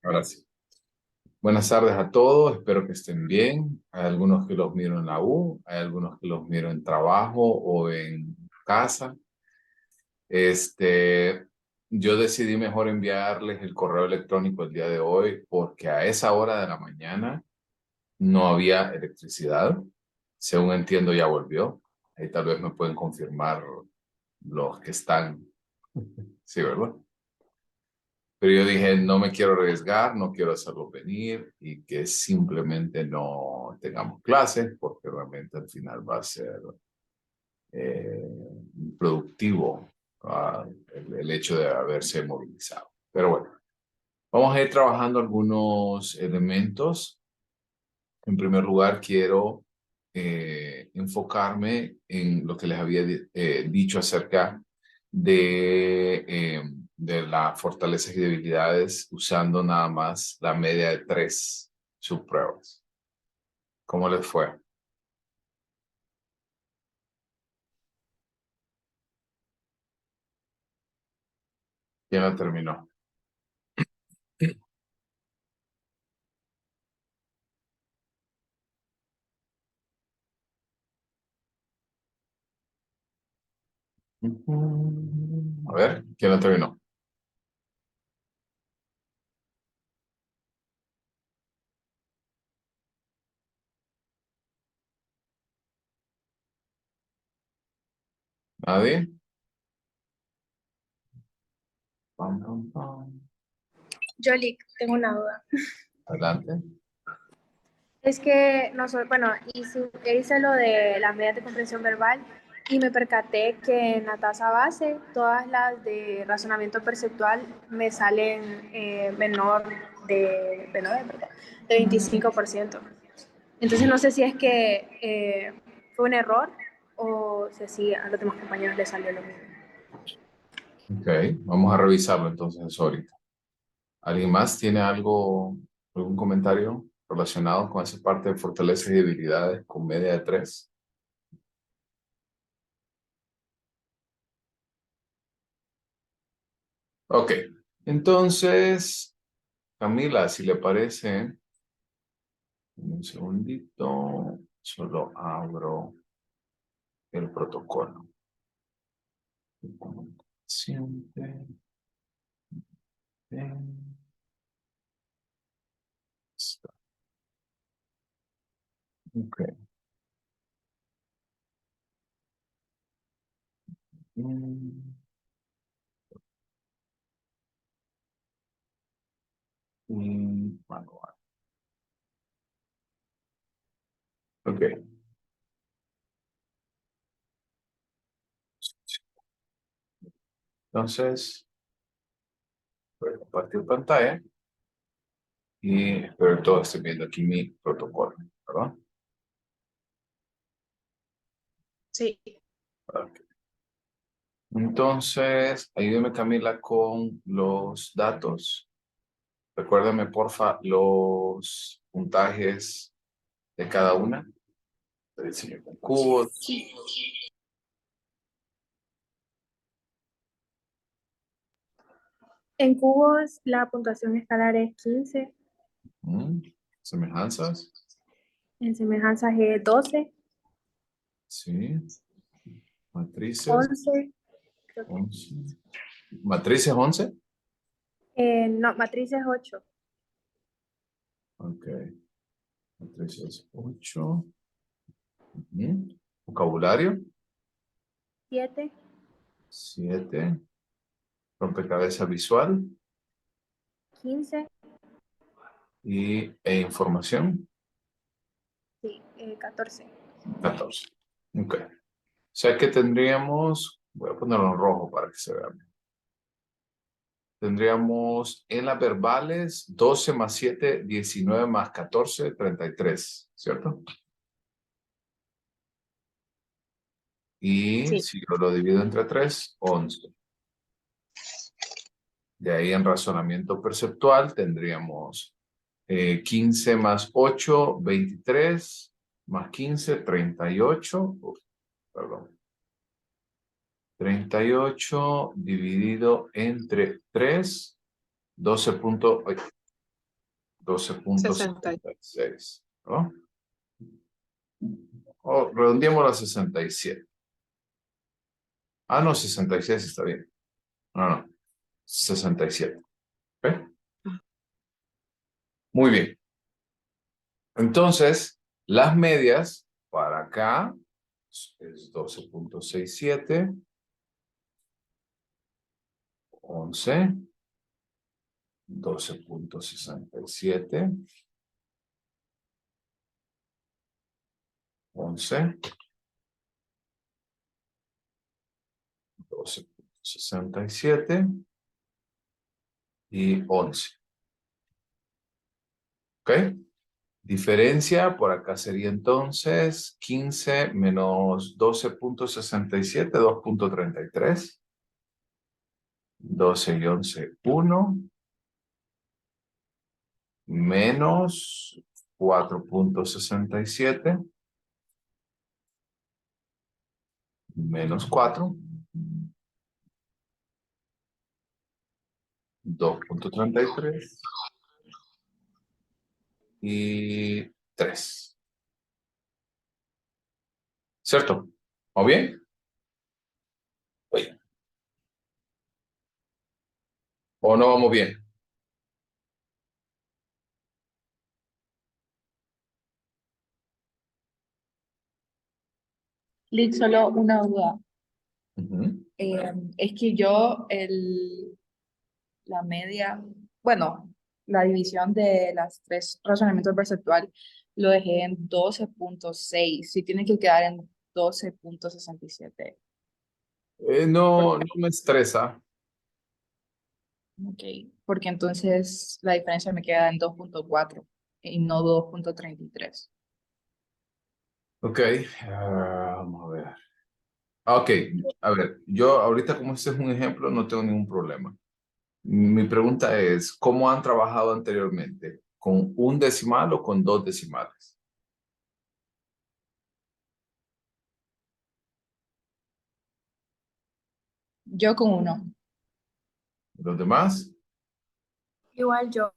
Ahora sí. Buenas tardes a todos, espero que estén bien. Hay algunos que los miro en la U, hay algunos que los miro en trabajo o en casa. Este, yo decidí mejor enviarles el correo electrónico el día de hoy porque a esa hora de la mañana no había electricidad. Según entiendo, ya volvió. Ahí tal vez me pueden confirmar los que están. Sí, ¿verdad? Pero yo dije, no me quiero arriesgar, no quiero hacerlo venir y que simplemente no tengamos clases porque realmente al final va a ser eh, productivo el hecho de haberse movilizado. Pero bueno, vamos a ir trabajando algunos elementos. En primer lugar, quiero enfocarme en lo que les había dicho acerca de las fortalezas y debilidades usando nada más la media de 3 subpruebas. ¿Cómo les fue? ¿Quién la terminó? A ver, ¿quién la terminó? ¿Nadie? Pam, pam, pam. Yoli, tengo una duda. Adelante. Es que, no soy, bueno, hice lo de las medidas de comprensión verbal y me percaté que en la tasa base todas las de razonamiento perceptual me salen de 25%. Entonces no sé si es que fue un error o si así a los demás compañeros les salió lo mismo. Ok, vamos a revisarlo entonces ahorita. ¿Alguien más tiene algún comentario relacionado con esa parte de fortalezas y debilidades con media de 3? Ok, entonces, Camila, si le parece, un segundito, solo abro el protocolo. Siempre. Ok. Mm, manual. Ok, entonces, voy a compartir pantalla y espero que todos estén viendo aquí mi protocolo, ¿verdad? Sí. Ok. Entonces, ayúdeme Camila con los datos. Recuérdame, porfa, los puntajes de cada una. El diseño con cubos. En cubos la puntuación escalar es 15, Mm, semejanzas. en semejanzas es 12, Sí. Matrices. 11, creo que. 11. Matrices 11. No, matrices 8, Ok. Matrices 8. Vocabulario. 7, 7. Rompecabezas visual 15, e información. sí, 14. 14. Ok. O sea que tendríamos, voy a ponerlo en rojo para que se vea bien. Tendríamos en las verbales 12 más 7, 19 más 14, 33, ¿cierto? Y Sí. si yo lo divido entre 3, 11. De ahí en razonamiento perceptual tendríamos 15 más 8, 23, más 15, 38. Perdón. 38 dividido entre 3, 12.8. 12.66, ¿no? O redondeémoslo a 67. Ah, no, 66 está bien. No, no, 67. ¿Ok? Muy bien. Entonces, las medias para acá es 12.67, 11, 12.67, 11, 12.67 y 11. ¿Ok? Diferencia por acá sería entonces 15 menos 12.67, 2.33. 12 y 11, 1. Menos 4.67. Menos 4. 2.33. Y 3. ¿Cierto? ¿O bien? Oye, ¿o no vamos bien? Liz, solo una duda. Ujú. Es que yo la media, bueno, la división de las tres razonamientos perceptual lo dejé en 12.6. Sí tiene que quedar en 12.67. No, Porque, no me estresa. ok, porque entonces la diferencia me queda en 2.4 y no 2.33. Ok, vamos a ver. Ok, a ver, yo ahorita como este es un ejemplo no tengo ningún problema. Mi pregunta es, ¿cómo han trabajado anteriormente? ¿Con un decimal o con dos decimales? Yo con uno. ¿Los demás? Igual yo.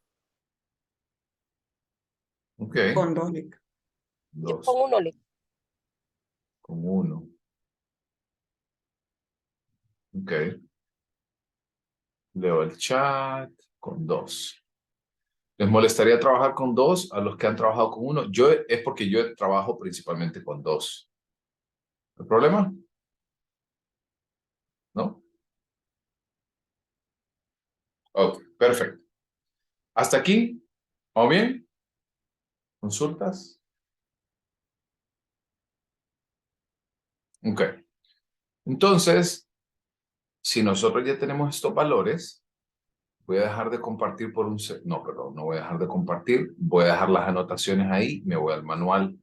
Ok, Con dos, Lick. Yo dos, con uno le. con uno. Ok, leo el chat con dos. ¿Les molestaría trabajar con dos a los que han trabajado con uno? Es porque yo trabajo principalmente con dos. ¿El problema? ¿No? Ok, perfecto. ¿Hasta aquí? ¿Vamos bien? ¿Consultas? Ok. Entonces, si nosotros ya tenemos estos valores, voy a dejar de compartir por un... No, perdón, no voy a dejar de compartir. Voy a dejar las anotaciones ahí, me voy al manual.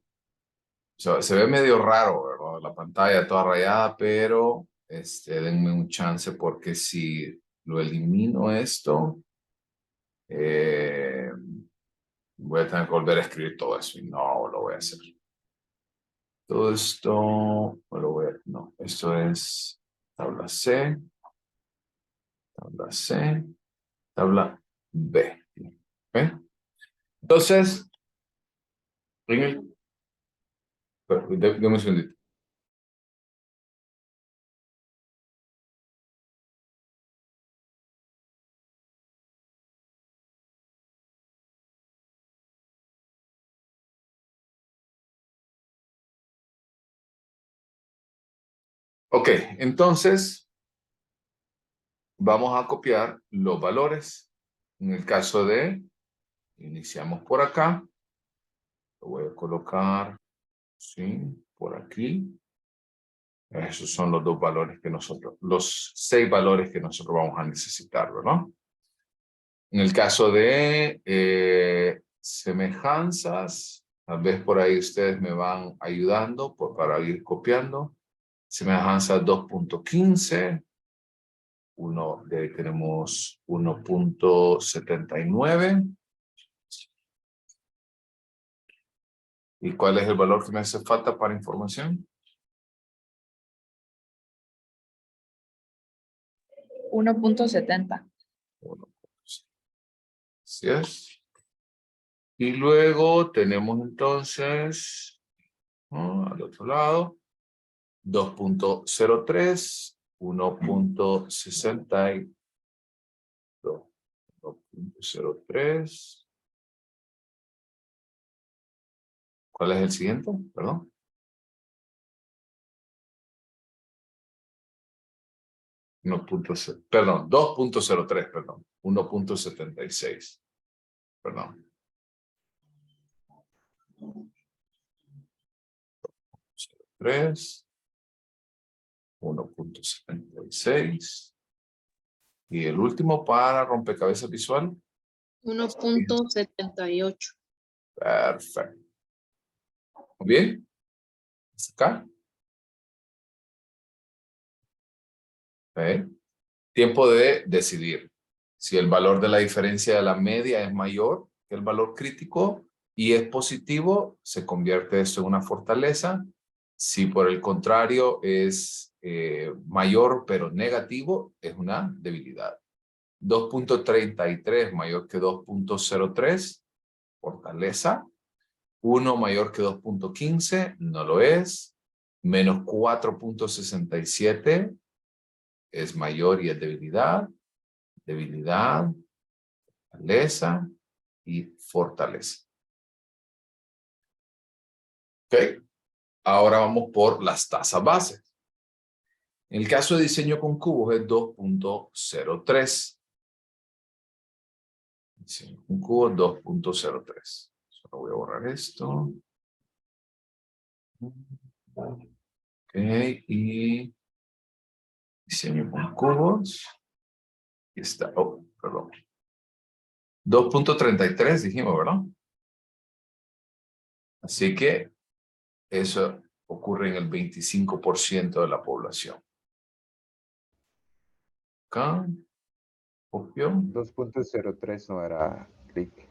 O sea, se ve medio raro, ¿verdad? La pantalla toda rayada, pero denme un chance porque si lo elimino esto, eh, voy a tener que volver a escribir todo eso y no lo voy a hacer. Todo esto, no, esto es tabla C, tabla C, tabla B. ¿Ok? Entonces, dame un segundito. Ok, entonces vamos a copiar los valores. En el caso de, iniciamos por acá, lo voy a colocar, sí, por aquí. Esos son los dos valores que nosotros, los 6 valores que nosotros vamos a necesitar, ¿verdad? En el caso de semejanzas, tal vez por ahí ustedes me van ayudando para ir copiando. Semejanza 2.15. De ahí tenemos 1.79. ¿Y cuál es el valor que me hace falta para información? 1.70. 1. Así es. Y luego tenemos entonces, ¿no?, al otro lado, 2.03, 1.62, 2.03. ¿Cuál es el siguiente? Perdón. Perdón, 2.03, perdón. 1.76. Perdón. 3, 1.76. Y el último para rompecabezas visual. 1.78. Perfecto. Muy bien. ¿Hasta acá? Ok. Tiempo de decidir. Si el valor de la diferencia de la media es mayor que el valor crítico y es positivo, se convierte esto en una fortaleza. Si por el contrario es mayor pero negativo, es una debilidad. 2.33 mayor que 2.03, fortaleza. 1 mayor que 2.15, no lo es. Menos 4.67 es mayor y es debilidad. Debilidad, fortaleza y fortaleza. Ok. Ahora vamos por las tasas bases. En el caso de diseño con cubos es 2.03. Diseño con cubos 2.03. Solo voy a borrar esto. Ok, y diseño con cubos. Aquí está. Oh, perdón. 2.33 dijimos, ¿verdad? Así que eso ocurre en el 25% de la población. Acá, copio. 2.03 no era clic.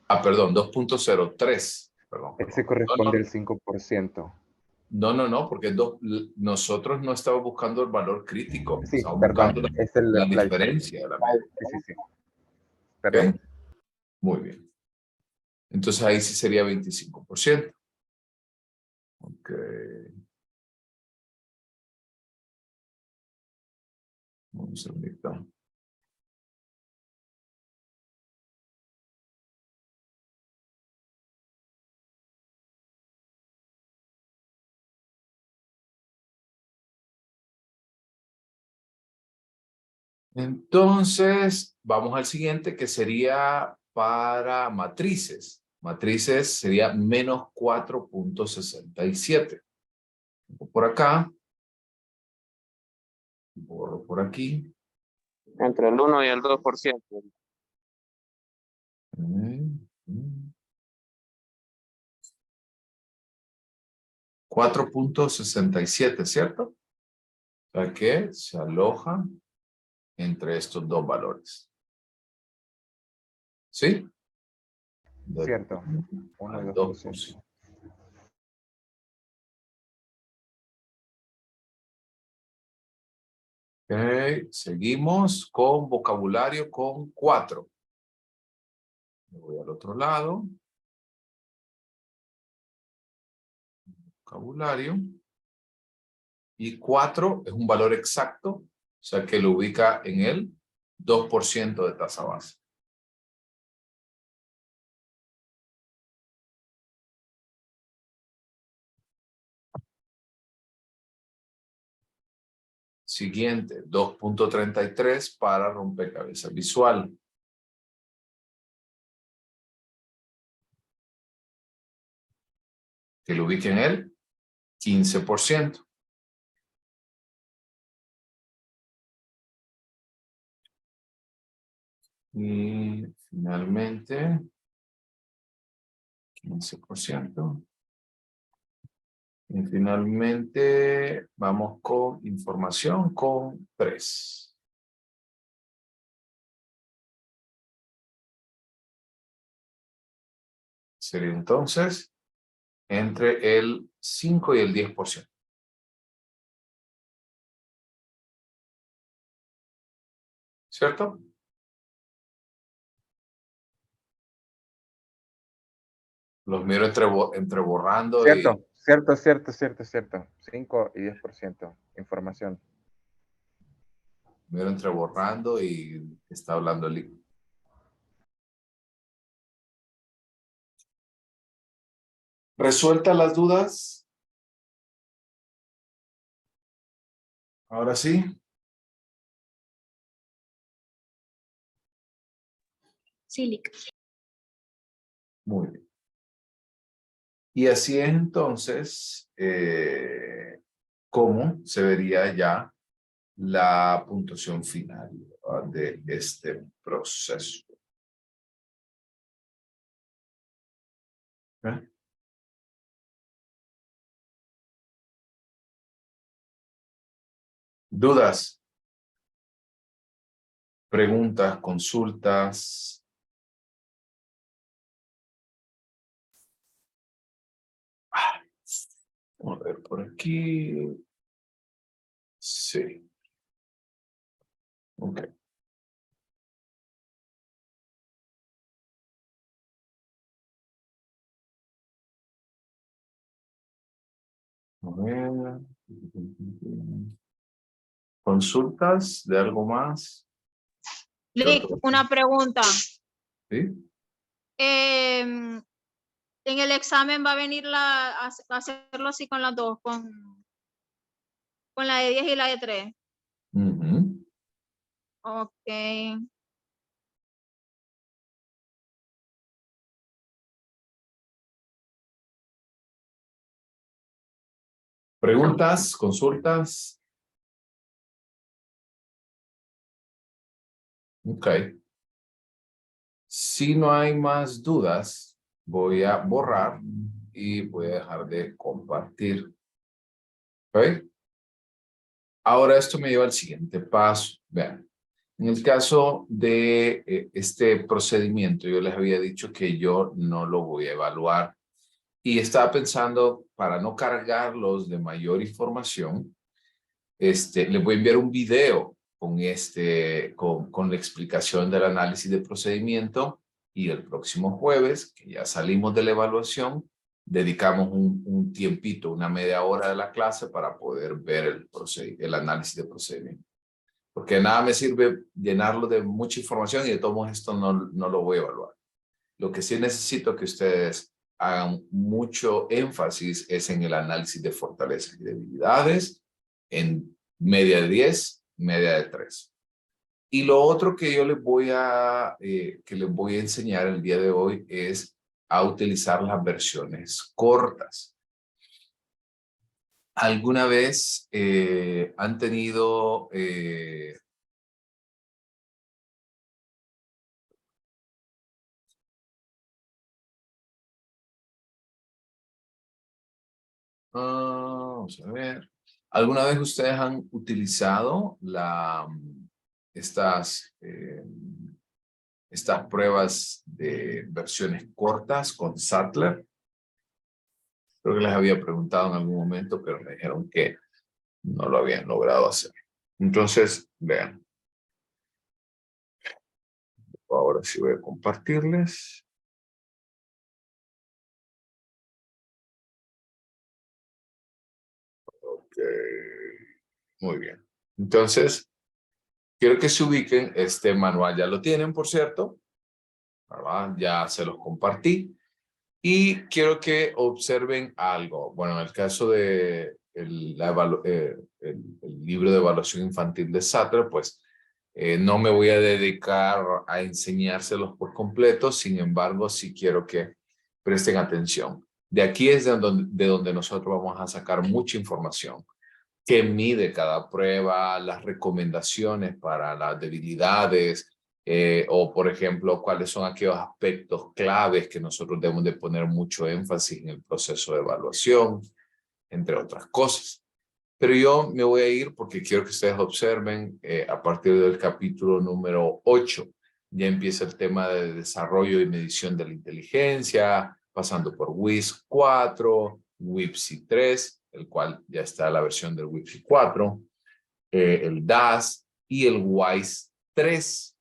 Ah, perdón, 2.03. Perdón, Ese perdón. corresponde al 5%. No, porque nosotros no estamos buscando el valor crítico. Sí, Estamos perdón. buscando Es la la diferencia de la media. Sí. ¿Ok? Perdón. Muy bien. Entonces ahí sí sería 25%. Ok. Vamos a ver. Entonces, vamos al siguiente, que sería para matrices. Matrices sería menos 4.67. Por acá. Borro por aquí. Entre el 1 y el 2%. 4.67, ¿cierto? O sea que se aloja entre estos dos valores. ¿Sí? Cierto. 1 y Al 2%. 2%. Ok, seguimos con vocabulario con 4. Me voy al otro lado. Vocabulario. Y 4 es un valor exacto, o sea que lo ubica en el 2% de tasa base. Siguiente, 2.33 para rompecabezas visual. Que lo ubique en el 15%. Y finalmente, 15%. Y finalmente, vamos con información con 3. Sería entonces entre el 5 y el 10%. ¿Cierto? Los miro entre borrando Cierto, cierto. 5 y 10%. Información. miro entre borrando y está hablando el libro. ¿Resueltas las dudas? Ahora sí. Sí, Lick. Muy bien. Y así es entonces cómo se vería ya la puntuación final de este proceso. ¿Eh? ¿Dudas? ¿Preguntas? ¿Consultas? Vamos a ver por aquí. Sí. Ok. A ver. ¿Consultas de algo más? Lick, una pregunta. ¿Sí? En el examen va a venir a hacerlo así con las dos, con la de 10 y la de 3. Ujú. Ok. ¿Preguntas? ¿Consultas? Ok. Si no hay más dudas, voy a borrar y voy a dejar de compartir. ¿Ok? Ahora esto me lleva al siguiente paso. Vean, en el caso de este procedimiento, yo les había dicho que yo no lo voy a evaluar. Y estaba pensando, para no cargarlos de mayor información, les voy a enviar un video con la explicación del análisis de procedimiento, y el próximo jueves, que ya salimos de la evaluación, dedicamos un tiempito, una media hora de la clase para poder ver el análisis de procedimiento. Porque nada me sirve llenarlo de mucha información y de todos modos esto no lo voy a evaluar. Lo que sí necesito que ustedes hagan mucho énfasis es en el análisis de fortalezas y debilidades en media de 10, media de 3. Y lo otro que yo que les voy a enseñar el día de hoy es a utilizar las versiones cortas. ¿Alguna vez han tenido vamos a ver. ¿Alguna vez ustedes han utilizado estas pruebas de versiones cortas con Sattler? Creo que les había preguntado en algún momento, pero me dijeron que no lo habían logrado hacer. Entonces, vean. Ahora sí voy a compartirles. Ok. Muy bien. Entonces, quiero que se ubiquen. Este manual ya lo tienen, por cierto, ¿verdad? Ya se los compartí. Y quiero que observen algo. Bueno, en el caso de el libro de evaluación infantil de Sattler, pues no me voy a dedicar a enseñárselos por completo. Sin embargo, sí quiero que presten atención. De aquí es de donde nosotros vamos a sacar mucha información. ¿Qué mide cada prueba? Las recomendaciones para las debilidades, o por ejemplo, cuáles son aquellos aspectos claves que nosotros debemos de poner mucho énfasis en el proceso de evaluación, entre otras cosas. Pero yo me voy a ir porque quiero que ustedes observen a partir del capítulo número 8. Ya empieza el tema de desarrollo y medición de la inteligencia, pasando por WISC 4, WIPSI 3, el cual ya está la versión del WIPSI 4, el DAS y el WISE 3.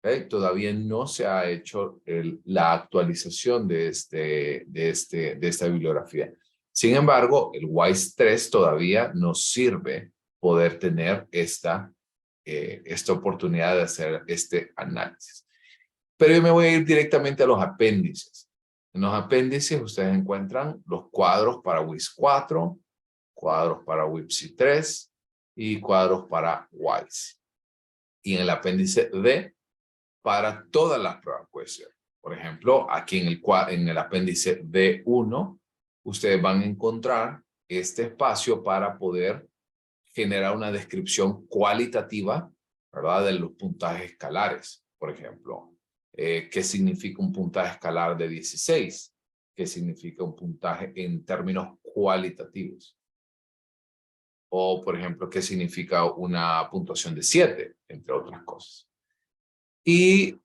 ¿Ok? Todavía no se ha hecho la actualización de esta bibliografía. Sin embargo, el WISE 3 todavía nos sirve poder tener esta oportunidad de hacer este análisis. Pero yo me voy a ir directamente a los apéndices. En los apéndices ustedes encuentran los cuadros para WIS 4, cuadros para WIPSI 3 y cuadros para WISE. Y en el apéndice D, para todas las pruebas puede ser. Por ejemplo, aquí en el apéndice D1, ustedes van a encontrar este espacio para poder generar una descripción cualitativa, ¿verdad? De los puntajes escalares, por ejemplo. ¿Qué significa un puntaje escalar de 16? ¿Qué significa un puntaje en términos cualitativos? O, por ejemplo, ¿qué significa una puntuación de 7? Entre otras cosas. Y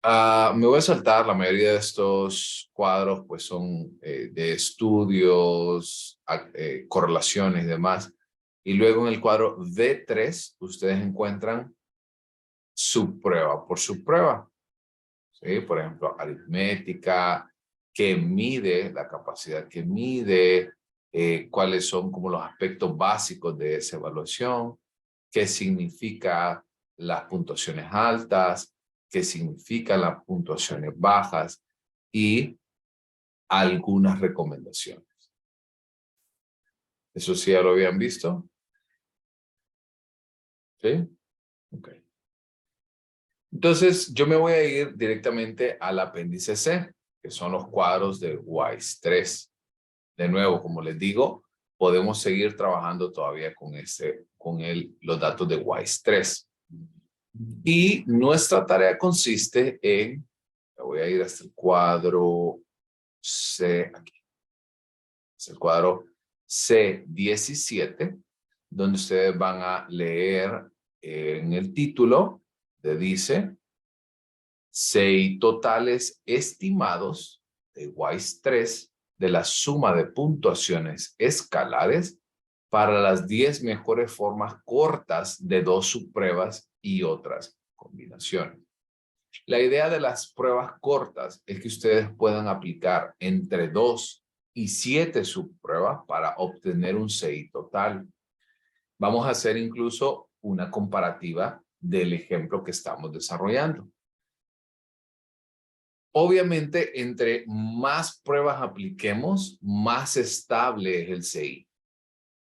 me voy a saltar, la mayoría de estos cuadros pues son de estudios, correlaciones y demás. Y luego en el cuadro D3 ustedes encuentran subprueba por subprueba. ¿Sí? Por ejemplo, aritmética, que mide, la capacidad que mide, cuáles son como los aspectos básicos de esa evaluación, qué significa las puntuaciones altas, qué significan las puntuaciones bajas y algunas recomendaciones. ¿Eso sí ya lo habían visto? ¿Sí? Ok. Entonces, yo me voy a ir directamente al apéndice C, que son los cuadros del WISE 3. De nuevo, como les digo, podemos seguir trabajando todavía con los datos de WISE 3. Y nuestra tarea consiste en, me voy a ir hasta el cuadro C, aquí. Es el cuadro C17, donde ustedes van a leer en el título, dice, CI totales estimados de WISE 3 de la suma de puntuaciones escalares para las 10 mejores formas cortas de 2 subpruebas y otras combinaciones. La idea de las pruebas cortas es que ustedes puedan aplicar entre 2 y 7 subpruebas para obtener un CI total. Vamos a hacer incluso una comparativa del ejemplo que estamos desarrollando. Obviamente, entre más pruebas apliquemos, más estable es el CI.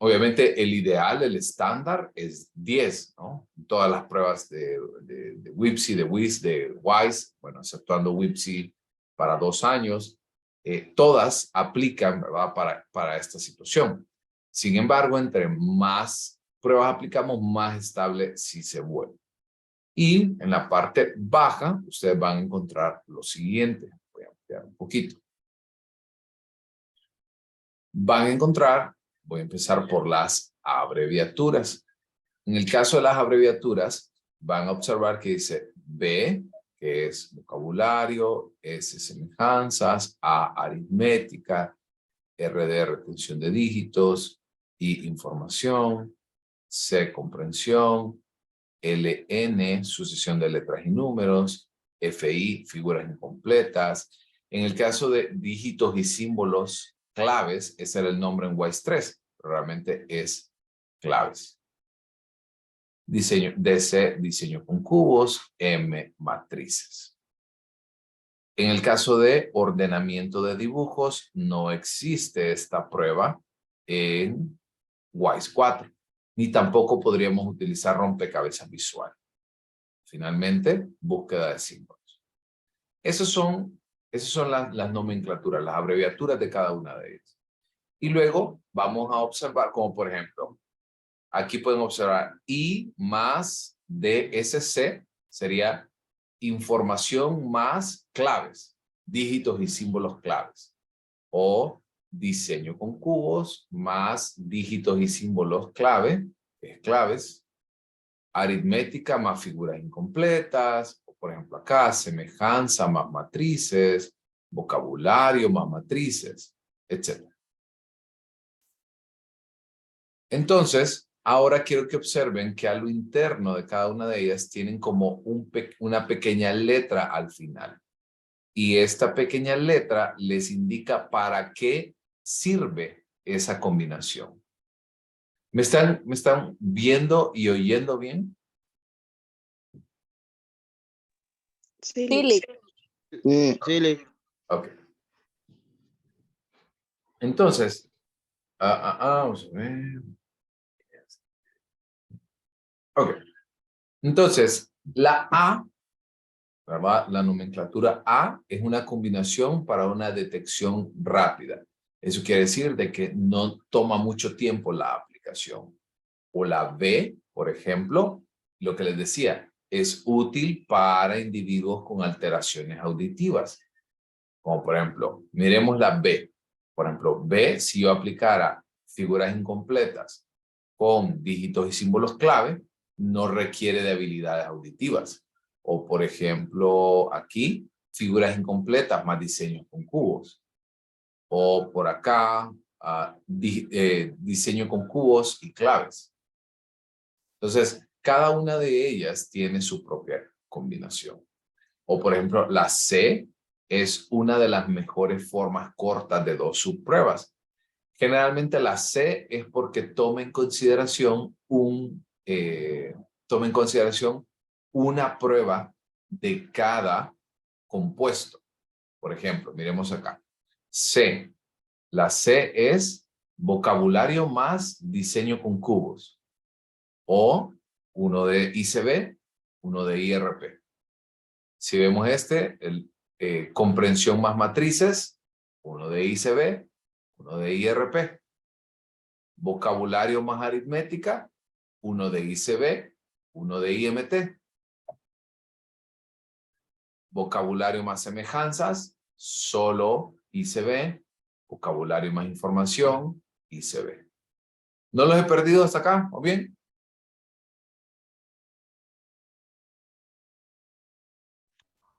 Obviamente, el ideal, el estándar es 10, ¿no? Todas las pruebas de WIPSI, de WIS, de WISE, bueno, exceptuando WIPSI para 2 años, todas aplican, ¿verdad? Para esta situación. Sin embargo, entre más pruebas aplicamos, más estable sí se vuelve. Y en la parte baja, ustedes van a encontrar lo siguiente. Voy a ampliar un poquito. Van a encontrar, voy a empezar por las abreviaturas. En el caso de las abreviaturas, van a observar que dice B, que es vocabulario, S, semejanzas, A, aritmética, RD, retención de dígitos, I, información, C, comprensión, LN, sucesión de letras y números, FI, figuras incompletas. En el caso de dígitos y símbolos claves, ese era el nombre en WISE 3, pero realmente es claves. Diseño, DC, diseño con cubos, M, matrices. En el caso de ordenamiento de dibujos, no existe esta prueba en WISE 4. Ni tampoco podríamos utilizar rompecabezas visual. Finalmente, búsqueda de símbolos. Esas son las nomenclaturas, las abreviaturas de cada una de ellas. Y luego vamos a observar, como por ejemplo, aquí pueden observar I más DSC sería información más claves, dígitos y símbolos claves. O diseño con cubos más dígitos y símbolos clave, que es claves, aritmética más figuras incompletas, o por ejemplo acá, semejanza más matrices, vocabulario más matrices, etc. Entonces, Ahora quiero que observen que a lo interno de cada una de ellas tienen como una pequeña letra al final. Y esta pequeña letra les indica para qué sirve esa combinación. ¿Me están viendo y oyendo bien? Sí, Sí, Sí, Ok. Entonces, vamos a ver. Ok. Entonces, la A, ¿verdad? La nomenclatura A es una combinación para una detección rápida. Eso quiere decir de que no toma mucho tiempo la aplicación. O la B, por ejemplo, lo que les decía, es útil para individuos con alteraciones auditivas. Como por ejemplo, miremos la B. Por ejemplo, B, si yo aplicara figuras incompletas con dígitos y símbolos clave, no requiere de habilidades auditivas. O por ejemplo, aquí, figuras incompletas más diseños con cubos. O por acá, diseño con cubos y claves. Entonces, cada una de ellas tiene su propia combinación. O por ejemplo, la C es una de las mejores formas cortas de dos subpruebas. Generalmente la C es porque toma en consideración una prueba de cada compuesto. Por ejemplo, miremos acá. C. La C es vocabulario más diseño con cubos. O uno de ICB, uno de IRP. Si vemos comprensión más matrices, uno de ICB, uno de IRP. Vocabulario más aritmética, uno de ICB, uno de IMT. Vocabulario más semejanzas, solo ICB. Vocabulario más información, ICB. ¿No los he perdido hasta acá? ¿O bien?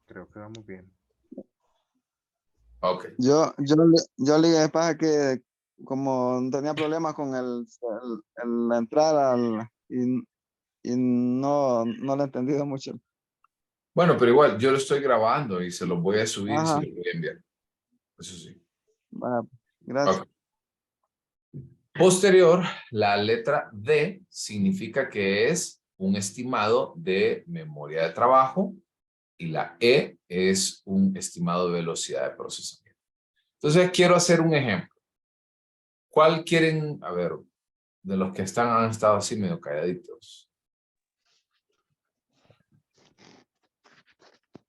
Creo que vamos bien. Ok. yo le pasa que como tenía problemas con la entrada y no lo he entendido mucho. Bueno, pero igual, yo lo estoy grabando y se los voy a subir y se Ajá. los voy a enviar. Eso sí. Va, gracias. Ok. Posterior, la letra D significa que es un estimado de memoria de trabajo y la E es un estimado de velocidad de procesamiento. Entonces, quiero hacer un ejemplo. ¿Cuál quieren? A ver, de los que han estado así medio calladitos.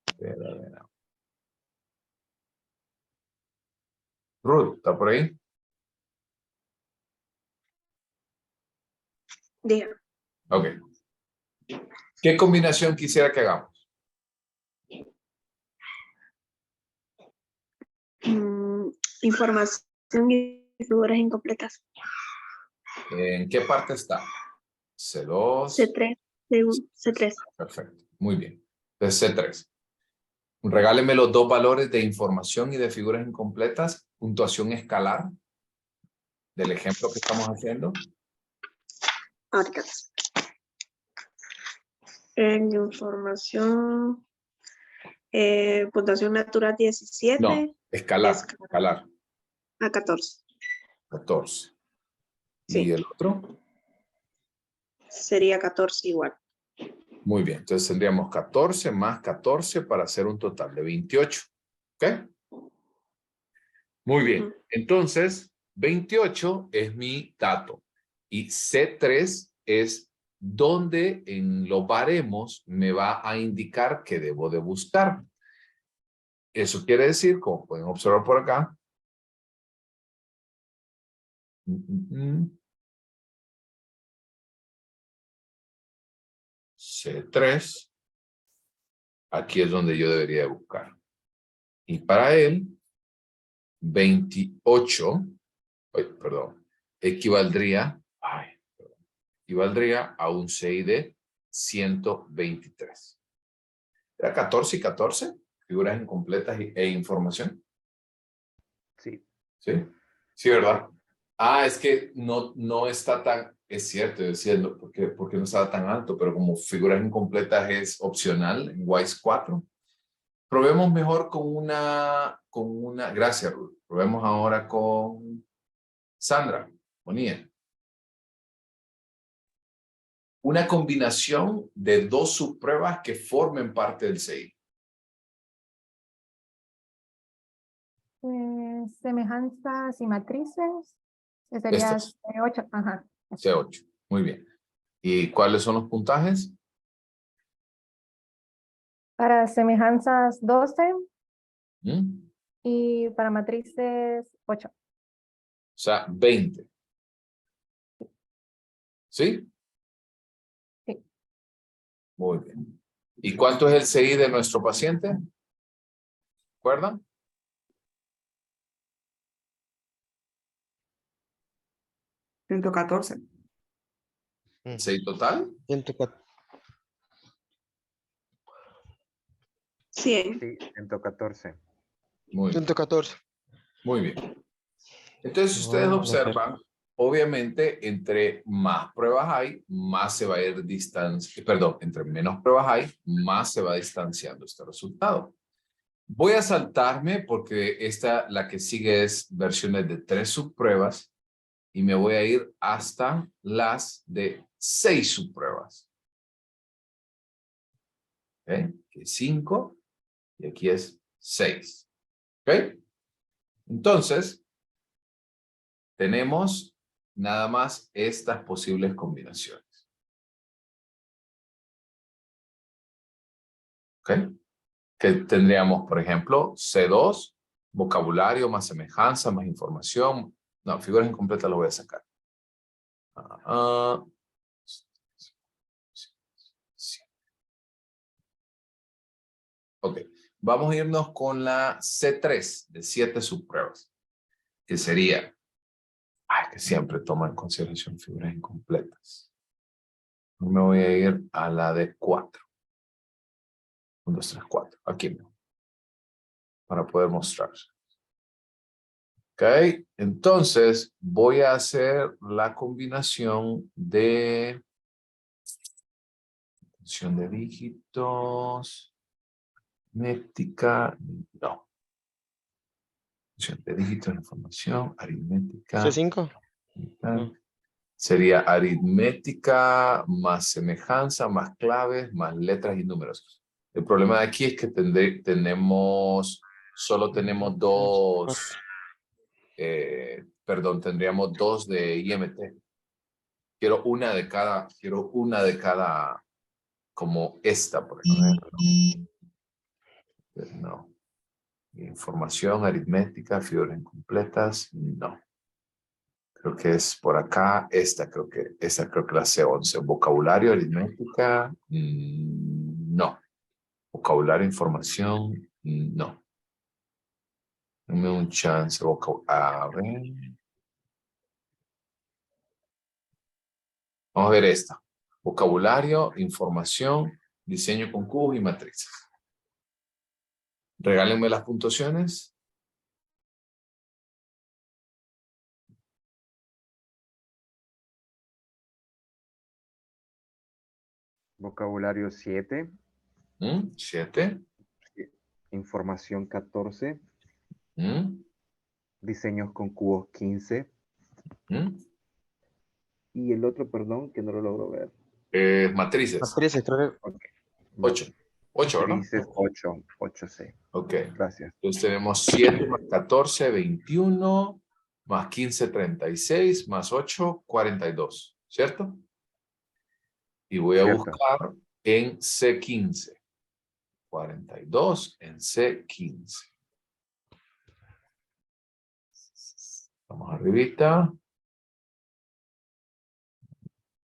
A ver. Ruth, ¿está por ahí? Dígame. Ok. ¿Qué combinación quisiera que hagamos? Información y figuras incompletas. ¿En qué parte está? C2. C3. C3. Perfecto. Muy bien. Entonces, C3. Regáleme los dos valores de información y de figuras incompletas. Puntuación escalar del ejemplo que estamos haciendo. Ahorita. En información, puntuación natural 17. No, escalar. Escalar. A 14. 14. Sí. ¿Y el otro? Sería 14 igual. Muy bien. Entonces tendríamos 14 más 14 para hacer un total de 28. ¿Ok? Muy bien. Entonces, 28 es mi dato. Y C3 es donde en los baremos me va a indicar que debo de buscar. Eso quiere decir, como pueden observar por acá, C3, aquí es donde yo debería buscar. Y para él, 28, equivaldría a un CID 123. ¿Era 14 y 14? Figuras incompletas e información. Sí. ¿Sí? Sí, ¿verdad? Ah, es que no está tan... Es cierto, yo decía, porque no estaba tan alto, pero como figuras incompletas es opcional en WISE 4. Probemos mejor con una, gracias Ruth. Probemos ahora con Sandra, Bonilla. Una combinación de dos subpruebas que formen parte del CI. Semejanzas y matrices. Que sería Estas. C8. Ajá. C8. Muy bien. ¿Y cuáles son los puntajes? Para semejanzas 12 ¿Mm? y para matrices 8. O sea, 20. ¿Sí? Sí. Muy bien. ¿Y cuánto es el CI de nuestro paciente? ¿Recuerdan? 114. ¿El CI total? 104. Sí. Sí, 114. Muy bien. 114. Muy bien. Entonces, No, ustedes no, observan, obviamente, entre más pruebas hay, más se va a ir distanciando, perdón, entre menos pruebas hay, más se va distanciando este resultado. Voy a saltarme porque la que sigue es versiones de 3 subpruebas y me voy a ir hasta las de 6 subpruebas. ¿Ok? Aquí es 5 y aquí es 6. ¿Ok? Entonces, tenemos nada más estas posibles combinaciones. ¿Ok? Que tendríamos, por ejemplo, C2, vocabulario más semejanza, más información. No, figuras incompletas lo voy a sacar. Ok, vamos a irnos con la C3 de 7 subpruebas, que sería, que siempre toma en consideración figuras incompletas. Me voy a ir a la de 4. 1, 2, 3, 4. Aquí mismo. Para poder mostrar. Ok, entonces voy a hacer la combinación de función de dígitos, aritmética, no. Función de dígitos, información, aritmética. C5. Sería aritmética más semejanza, más claves, más letras y números. El problema de aquí es que solo tenemos dos, tendríamos 2 de IMT. Quiero una de cada, como esta, por ejemplo. No. Información, aritmética, figuras incompletas, no. Creo que es por acá, esta creo que la C11. Vocabulario, aritmética, no. Vocabulario, información, no. Dame un chance, a ver. Vamos a ver esta. Vocabulario, información, diseño con cubos y matrices. Regálenme las puntuaciones. Vocabulario 7. 7. Información 14. ¿Mm? Diseños con cubos 15. ¿Mm? Y el otro, perdón, que no lo logro ver. Matrices. Matrices, creo que. 8. 8, ¿no? Matrices 8. 8C. Ok. Gracias. Entonces tenemos 7 más 14, 21, más 15, 36, más 8, 42. ¿Cierto? Y voy a Cierto. buscar en C15. 42 en C15. Vamos arribita.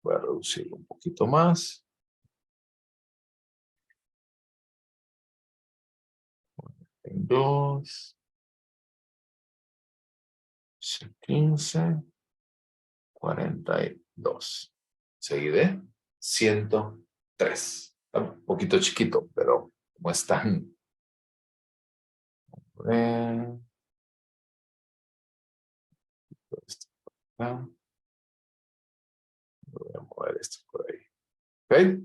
Voy a reducirlo un poquito más. 2. C15. 42. Seguiré. 103. Está un poquito chiquito, pero como están. mover esto por ahí. ¿Ok?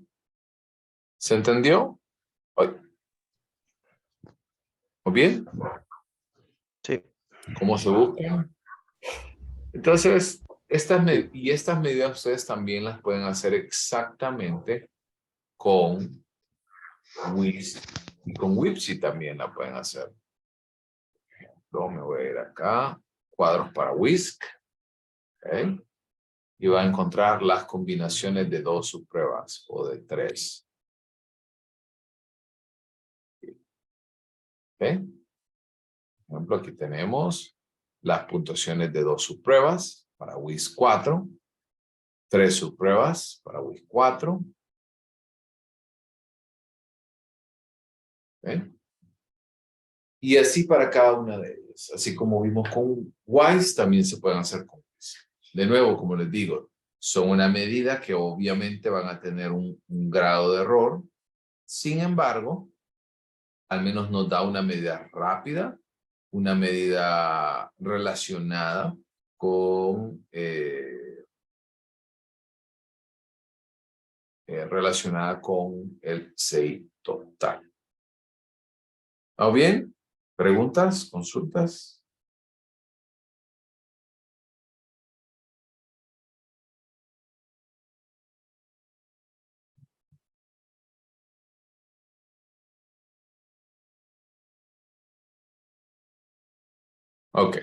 ¿Se entendió? ¿Muy bien? Sí. ¿Cómo se buscan? Entonces, estas medidas ustedes también las pueden hacer exactamente con WISC y con WIPSI también la pueden hacer. Luego me voy a ir acá, cuadros para WISC. ¿Ok? Y va a encontrar las combinaciones de 2 subpruebas o de 3. ¿Ok? Por ejemplo, aquí tenemos las puntuaciones de 2 subpruebas para WIS 4, 3 subpruebas para WIS 4. ¿Ok? Y así para cada una de ellas. Así como vimos con WISE, también se pueden hacer con WIS. De nuevo, como les digo, son una medida que obviamente van a tener un grado de error. Sin embargo, al menos nos da una medida rápida, una medida relacionada con el CI total. ¿Va bien? ¿Preguntas? ¿Consultas? Ok.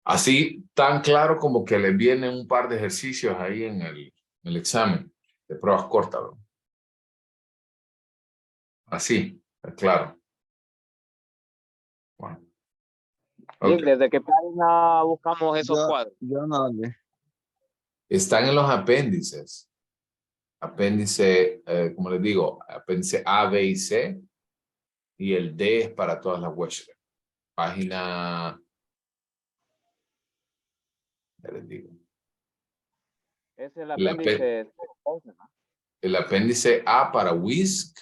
Así, tan claro como que les vienen un par de ejercicios ahí en el examen de pruebas cortas, ¿no? Así, claro. Bueno. Lick, Ok. ¿desde qué página buscamos esos cuadros? Yo no lo vi. Están en los apéndices. Apéndice, como les digo, apéndice A, B y C. Y el D es para todas las Wechsler. Página, ya les digo. Es el El apéndice 11, ¿no? El apéndice A para WISC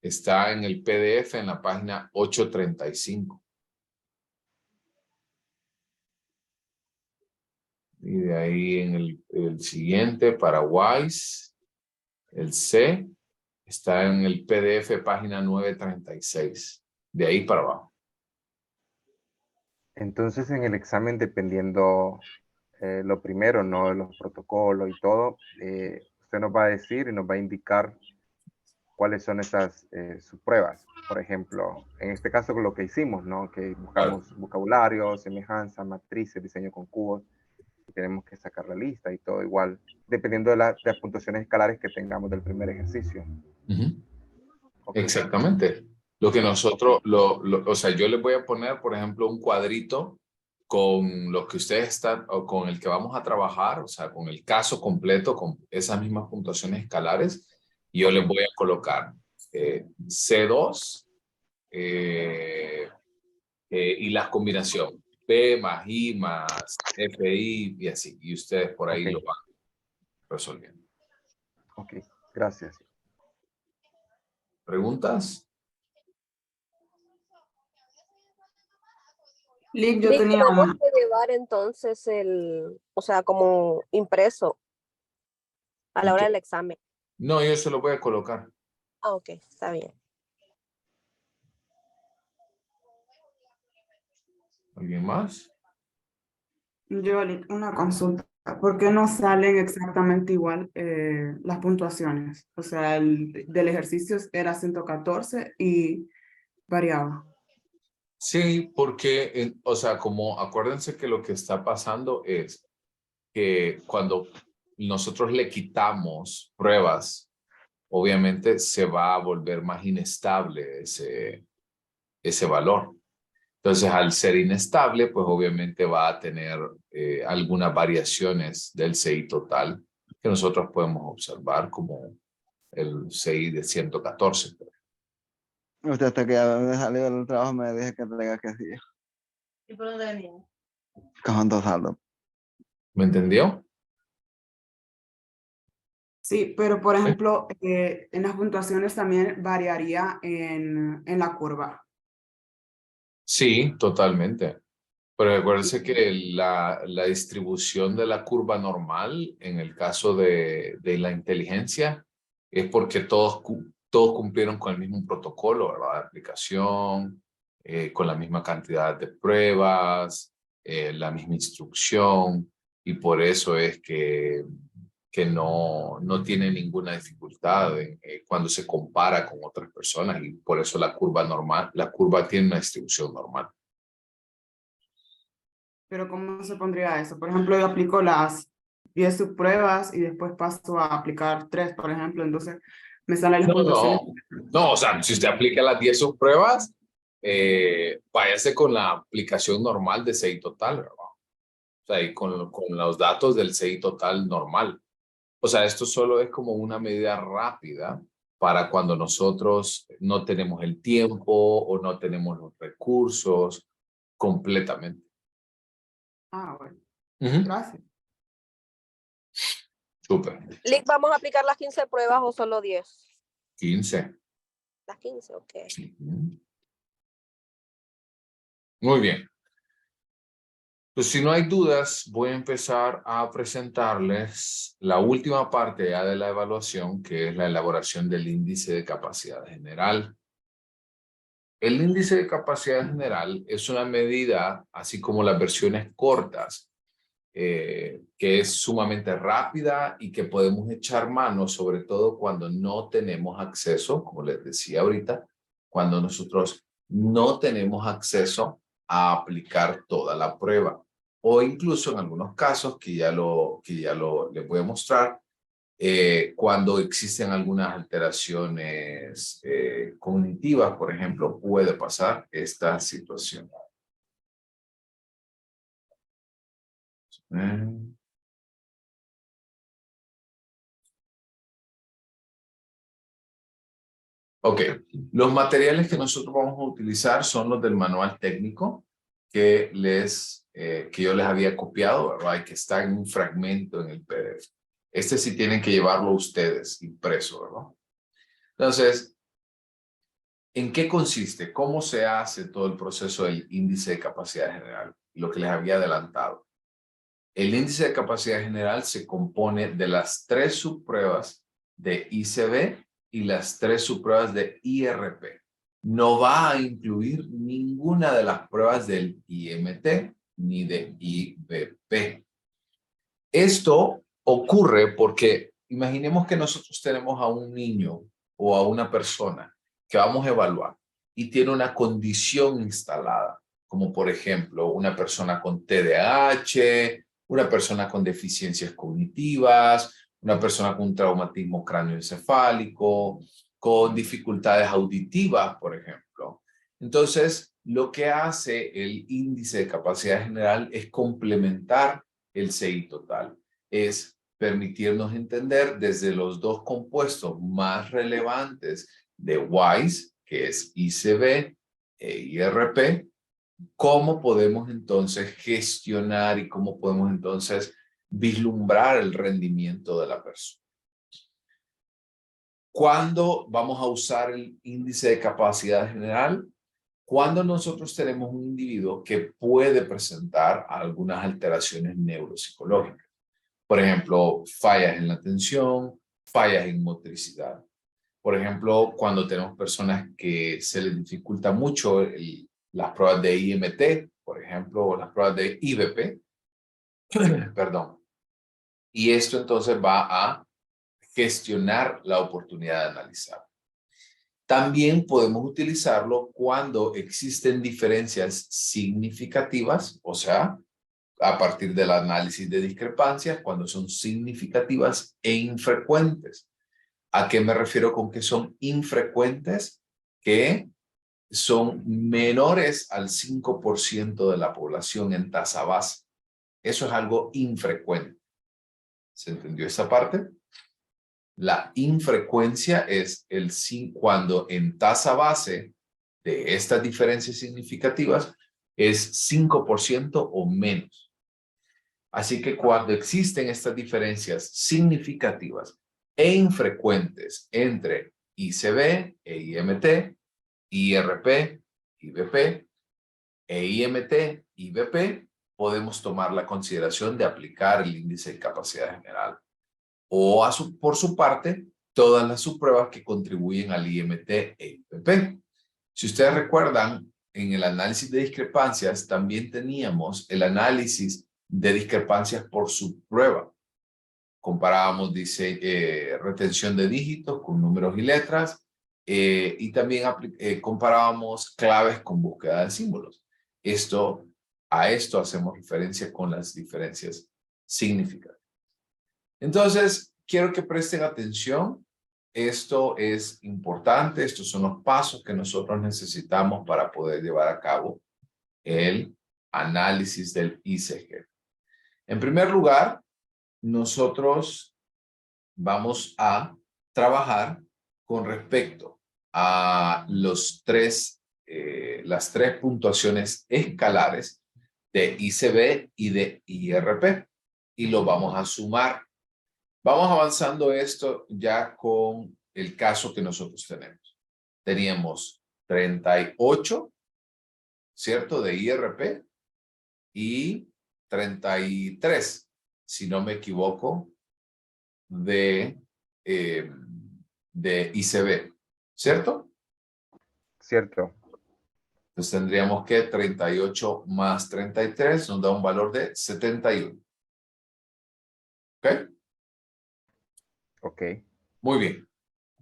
está en el PDF en la página 835. Y de ahí en el siguiente para WISE, el C, está en el PDF página 936. De ahí para abajo. Entonces, en el examen, dependiendo lo primero, ¿no? Los protocolos y todo, usted nos va a decir y nos va a indicar cuáles son esas subpruebas. Por ejemplo, en este caso con lo que hicimos, ¿no? Que buscamos vocabulario, semejanza, matrices, diseño con cubos. Y tenemos que sacar la lista y todo igual, dependiendo de las puntuaciones escalares que tengamos del primer ejercicio. Okay. Exactamente. Lo que nosotros, o sea, yo les voy a poner, por ejemplo, un cuadrito con lo que ustedes están, o con el que vamos a trabajar, o sea, con el caso completo, con esas mismas puntuaciones escalares, y yo les voy a colocar C2 y las combinaciones P más I más FI y así, y ustedes por ahí lo van resolviendo. Ok, gracias. ¿Preguntas? Lick, yo tenía Tenemos una. que llevar entonces o sea, como impreso a la hora del examen. No, yo se lo voy a colocar. Ah, ok, está bien. ¿Alguien más? Yo, Lick, una consulta. ¿Por qué no salen exactamente igual las puntuaciones? O sea, el del ejercicio era 114 y variaba. Sí, porque, o sea, como acuérdense que lo que está pasando es que cuando nosotros le quitamos pruebas, obviamente se va a volver más inestable ese valor. Entonces, al ser inestable, pues obviamente va a tener algunas variaciones del CI total que nosotros podemos observar como el CI de 114. Usted hasta que ya me salió del trabajo me dije que tenga que decir. ¿Y por dónde venía? Con dos saldos. ¿Me entendió? Sí, pero por ejemplo, en las puntuaciones también variaría en la curva. Sí, totalmente. Pero acuérdense que la distribución de la curva normal, en el caso de la inteligencia, es porque todos cumplieron con el mismo protocolo, ¿verdad? De aplicación, con la misma cantidad de pruebas, la misma instrucción, y por eso es que no tiene ninguna dificultad cuando se compara con otras personas, y por eso la curva tiene una distribución normal. Pero ¿cómo se pondría eso? Por ejemplo, yo aplico las 10 subpruebas y después paso a aplicar 3, por ejemplo, entonces me salen las puntuaciones. No, o sea, si usted aplica las 10 subpruebas, váyase con la aplicación normal de CI total, ¿verdad? O sea, y con los datos del CI total normal. O sea, esto solo es como una medida rápida para cuando nosotros no tenemos el tiempo o no tenemos los recursos completamente. Ah, bueno. Ujú. Gracias. Súper. Lick, ¿vamos a aplicar las 15 pruebas o solo 10? 15. Las 15, ok. Sí. Muy bien. Pues si no hay dudas, voy a empezar a presentarles la última parte ya de la evaluación, que es la elaboración del índice de capacidad general. El índice de capacidad general es una medida, así como las versiones cortas, que es sumamente rápida y que podemos echar mano, sobre todo cuando no tenemos acceso, como les decía ahorita, cuando nosotros no tenemos acceso a aplicar toda la prueba. O incluso en algunos casos, que ya les voy a mostrar, cuando existen algunas alteraciones cognitivas, por ejemplo, puede pasar esta situación. Ok, los materiales que nosotros vamos a utilizar son los del manual técnico que yo les había copiado, ¿verdad? Y que está en un fragmento en el PDF. Este sí tienen que llevarlo ustedes impreso, ¿verdad? Entonces, ¿en qué consiste? ¿Cómo se hace todo el proceso del índice de capacidad general? Lo que les había adelantado. El índice de capacidad general se compone de las 3 subpruebas de ICB y las 3 subpruebas de IRP. No va a incluir ninguna de las pruebas del IMT ni de IBP. Esto ocurre porque imaginemos que nosotros tenemos a un niño o a una persona que vamos a evaluar y tiene una condición instalada, como por ejemplo una persona con TDAH, una persona con deficiencias cognitivas, una persona con un traumatismo cráneoencefálico, con dificultades auditivas, por ejemplo. Entonces, lo que hace el índice de capacidad general es complementar el CI total. Es permitirnos entender desde los 2 compuestos más relevantes de WISE, que es ICB e IRP, cómo podemos entonces gestionar y cómo podemos entonces vislumbrar el rendimiento de la persona. ¿Cuándo vamos a usar el índice de capacidad general? Cuando nosotros tenemos un individuo que puede presentar algunas alteraciones neuropsicológicas. Por ejemplo, fallas en la atención, fallas en motricidad. Por ejemplo, cuando tenemos personas que se les dificulta mucho las pruebas de IMT, por ejemplo, o las pruebas de IBP, perdón. Y esto entonces va a gestionar la oportunidad de analizar. También podemos utilizarlo cuando existen diferencias significativas, o sea, a partir del análisis de discrepancias, cuando son significativas e infrecuentes. ¿A qué me refiero con que son infrecuentes? Que son menores al 5% de la población en tasa base. Eso es algo infrecuente. ¿Se entendió esa parte? La infrecuencia es cuando en tasa base de estas diferencias significativas es 5% o menos. Así que cuando existen estas diferencias significativas e infrecuentes entre ICB e IMT, IRP, IBP, e IMT y BP, podemos tomar la consideración de aplicar el índice de capacidad general. O por su parte, todas las subpruebas que contribuyen al IMT e IPP. Si ustedes recuerdan, en el análisis de discrepancias también teníamos el análisis de discrepancias por subprueba. Comparábamos, dice, retención de dígitos con números y letras, y también comparábamos claves con búsqueda de símbolos. A esto hacemos referencia con las diferencias significativas. Entonces, quiero que presten atención. Esto es importante. Estos son los pasos que nosotros necesitamos para poder llevar a cabo el análisis del ICG. En primer lugar, nosotros vamos a trabajar con respecto a las tres puntuaciones escalares de ICB y de IRP, y lo vamos a sumar. Vamos avanzando esto ya con el caso que nosotros tenemos. Teníamos 38, ¿cierto? De IRP y 33, si no me equivoco, de ICB, ¿cierto? Cierto. Entonces tendríamos que 38 más 33 nos da un valor de 71. ¿Ok? Ok. Muy bien.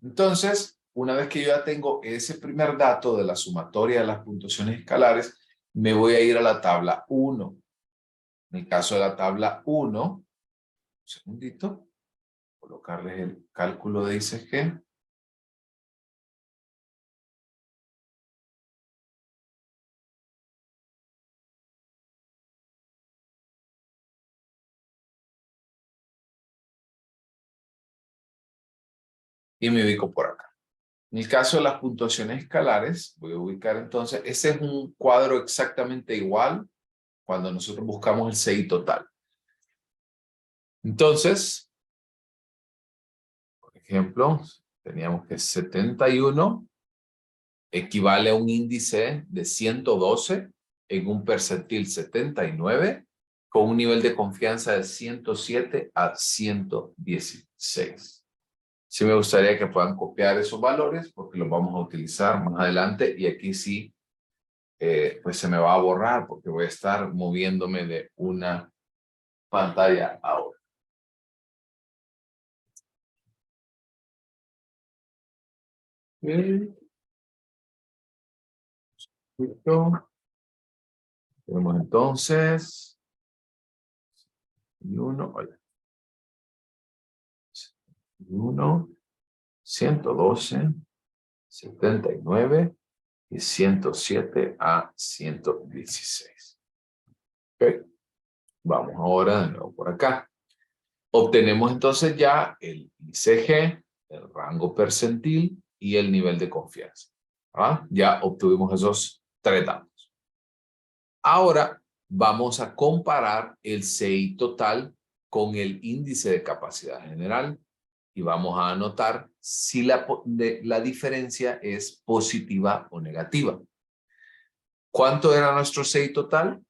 Entonces, una vez que yo ya tengo ese primer dato de la sumatoria de las puntuaciones escalares, me voy a ir a la tabla 1. En el caso de la tabla 1, un segundito, colocarles el cálculo de ICG. Y me ubico por acá. En el caso de las puntuaciones escalares, voy a ubicar entonces, ese es un cuadro exactamente igual cuando nosotros buscamos el CI total. Entonces, por ejemplo, teníamos que 71 equivale a un índice de 112 en un percentil 79 con un nivel de confianza de 107 a 116. Sí me gustaría que puedan copiar esos valores porque los vamos a utilizar más adelante y aquí sí, pues se me va a borrar porque voy a estar moviéndome de una pantalla a otra. Tenemos entonces 1, 112, 79 y 107 a 116. Ok. Vamos ahora de nuevo por acá. Obtenemos entonces ya el ICG, el rango percentil y el nivel de confianza. ¿Ah? Ya obtuvimos esos tres datos. Ahora vamos a comparar el CI total con el índice de capacidad general y vamos a anotar si la diferencia es positiva o negativa. ¿Cuánto era nuestro CI total?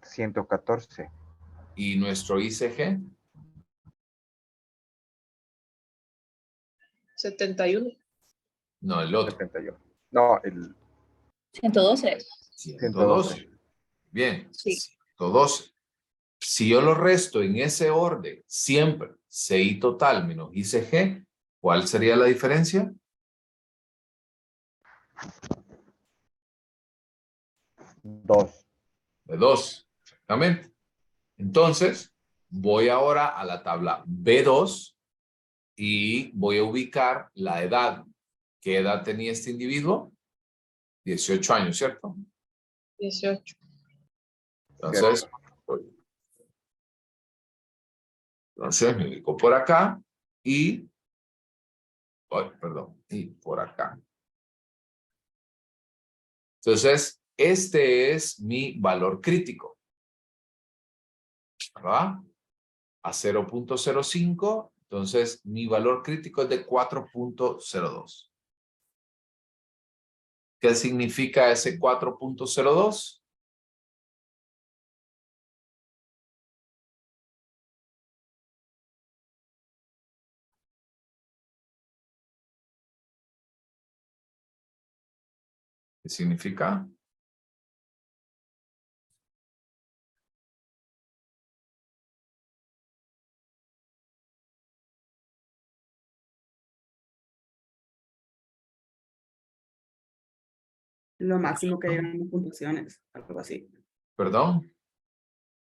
114. ¿Y nuestro ICG? 71. No, el otro. 71. No, el 112. 112. Bien, Sí. 112. Si yo lo resto en ese orden, siempre CI total menos ICG, ¿cuál sería la diferencia? 2. De 2, exactamente. Entonces, voy ahora a la tabla B2 y voy a ubicar la edad. ¿Qué edad tenía este individuo? 18 años, ¿cierto? 18. Entonces, me ubico por acá y, y por acá. Entonces, este es mi valor crítico, ¿verdad? A 0.05, entonces mi valor crítico es de 4.02. ¿Qué significa ese 4.02? ¿Qué significa? Lo máximo que llegan las puntuaciones, algo así. ¿Perdón?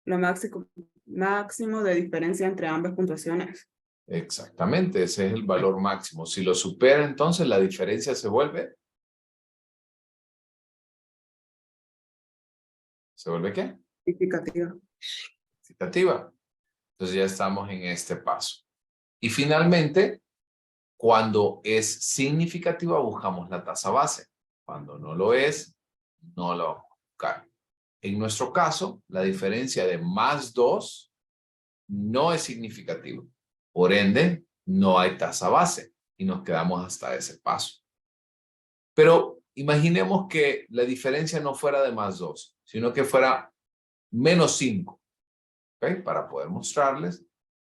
Lo máximo de diferencia entre ambas puntuaciones. Exactamente, ese es el valor máximo. Si lo supera, entonces la diferencia se vuelve. ¿Se vuelve qué? Significativa. Significativa. Entonces ya estamos en este paso. Y finalmente, cuando es significativa, buscamos la tasa base. Cuando no lo es, no lo vamos a buscar. En nuestro caso, la diferencia de más 2 no es significativa. Por ende, no hay tasa base y nos quedamos hasta ese paso. Pero imaginemos que la diferencia no fuera de más 2, sino que fuera menos 5. ¿Okay? Para poder mostrarles,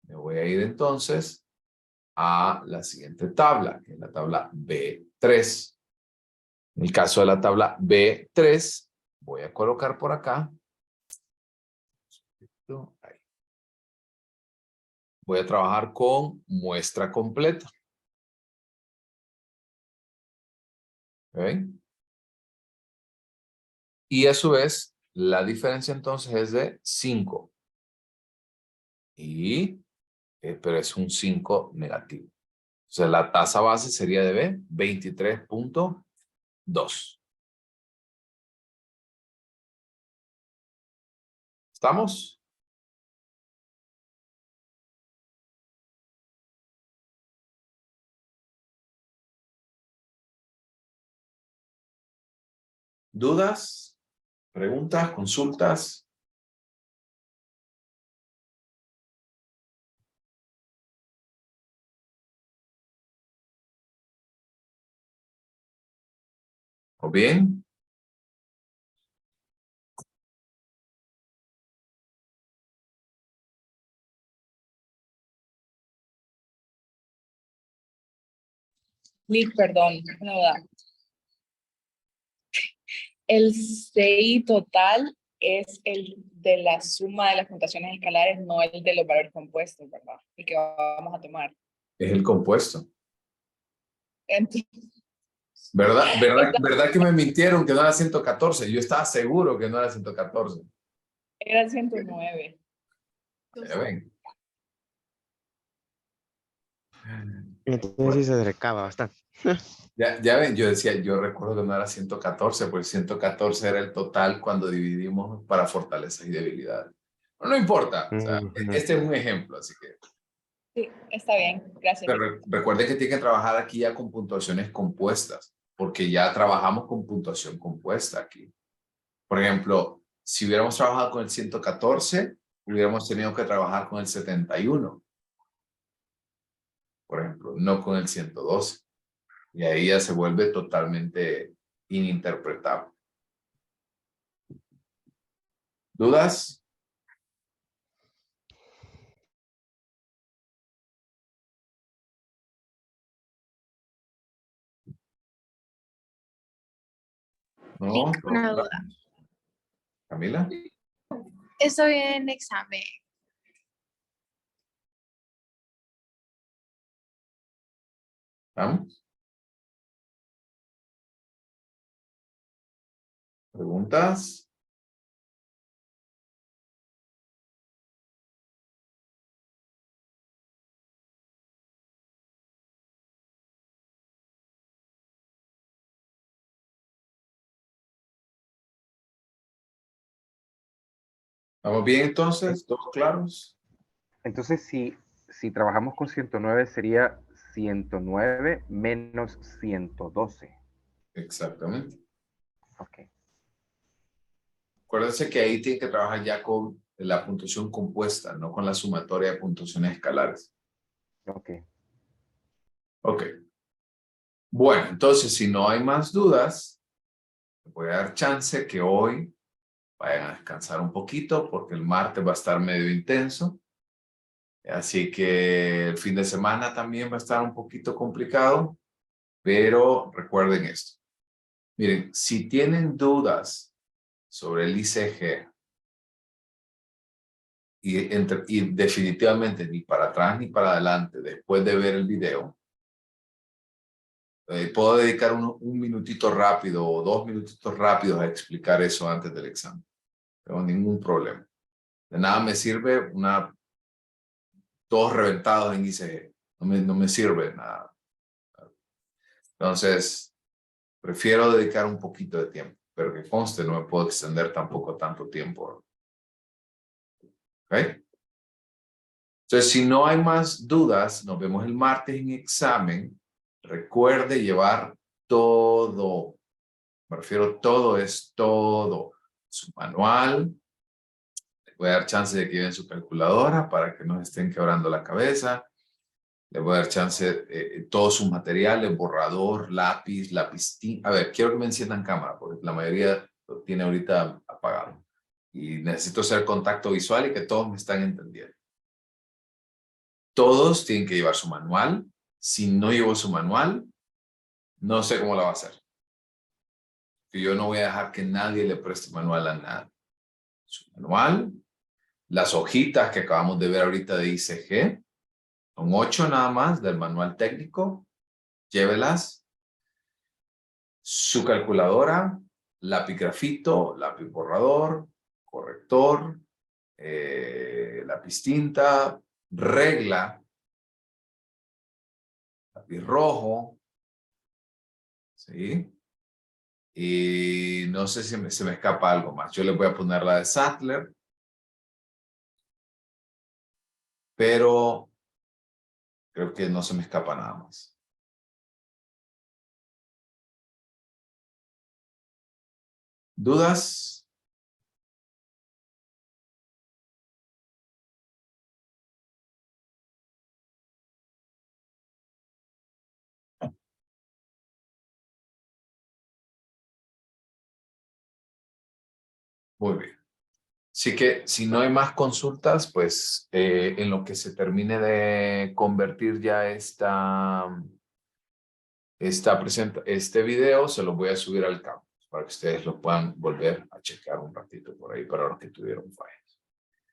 me voy a ir entonces a la siguiente tabla, que es la tabla B3. En el caso de la tabla B3, voy a colocar por acá. Ahí. Voy a trabajar con muestra completa. ¿Okay? Y a su vez, la diferencia entonces es de 5. Pero es un 5 negativo. O sea, la tasa base sería de B, 23.2. ¿Estamos? ¿Dudas? ¿Preguntas? ¿Consultas? ¿O bien? Liz, perdón, una duda. El CI total es el de la suma de las puntuaciones escalares, no el de los valores compuestos, ¿verdad? El que vamos a tomar. Es el compuesto. Entonces, ¿Verdad que me mintieron que no era 114? Yo estaba seguro que no era 114. era 109. Ya ven. Entonces sí se recaba bastante. Ya ven, yo decía, yo recuerdo que no era 114, porque 114 era el total cuando dividimos para fortalezas y debilidades. Pero no importa, o sea, este es un ejemplo, así que. Sí, está bien, gracias. Pero recuerden que tienen que trabajar aquí ya con puntuaciones compuestas, porque ya trabajamos con puntuación compuesta aquí. Por ejemplo, si hubiéramos trabajado con el 114, hubiéramos tenido que trabajar con el 71. Por ejemplo, no con el 112. Y ahí ya se vuelve totalmente ininterpretable. ¿Dudas? No. Una duda. Camila. Estoy en examen. ¿Vamos? ¿Preguntas? ¿Vamos bien entonces? ¿Todos claros? Entonces, si trabajamos con 109, sería 109 menos 112. Exactamente. Ok. Acuérdense que ahí tienen que trabajar ya con la puntuación compuesta, no con la sumatoria de puntuaciones escalares. Ok. Ok. Bueno, entonces, si no hay más dudas, Voy a dar chance que hoy vayan a descansar un poquito porque el martes va a estar medio intenso. Así que el fin de semana también va a estar un poquito complicado, pero recuerden esto. Miren, si tienen dudas sobre el ICG y definitivamente ni para atrás ni para adelante después de ver el video, puedo dedicar un minutito rápido o 2 minutitos rápidos a explicar eso antes del examen. No tengo ningún problema. De nada me sirve todos reventados en ICG. No me sirve nada. Entonces, prefiero dedicar un poquito de tiempo, pero que conste, no me puedo extender tampoco tanto tiempo. ¿Ok? Entonces, si no hay más dudas, nos vemos el martes en examen. Recuerde llevar todo. Me refiero todo, es todo. Su manual. Les voy a dar chance de que lleven su calculadora para que no estén quebrando la cabeza. Les voy a dar chance todos sus materiales, borrador, lápiz, tinta. A ver, quiero que me enciendan cámara porque la mayoría lo tiene ahorita apagado. Y necesito hacer contacto visual y que todos me están entendiendo. Todos tienen que llevar su manual. Si no llevo su manual, no sé cómo la va a hacer. Y yo no voy a dejar que nadie le preste manual a nada. Su manual, las hojitas que acabamos de ver ahorita de ICG, son 8 nada más del manual técnico. Llévelas. Su calculadora, lápiz grafito, lápiz borrador, corrector, lápiz tinta, regla, lápiz rojo, ¿sí? Y no sé si se me escapa algo más. Yo le voy a poner la de Sattler, pero creo que no se me escapa nada más. ¿Dudas? Muy bien. Así que si no hay más consultas, pues en lo que se termine de convertir ya este video, se lo voy a subir al campus para que ustedes lo puedan volver a checar un ratito por ahí para los que tuvieron fallas.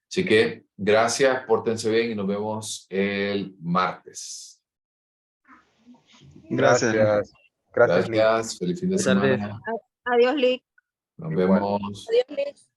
Así que gracias, pórtense bien y nos vemos el martes. Gracias. Gracias, Lick. Gracias, feliz fin de Buenas tardes. semana. Adiós, Lick. Nos Igual. vemos. Adiós, Liz.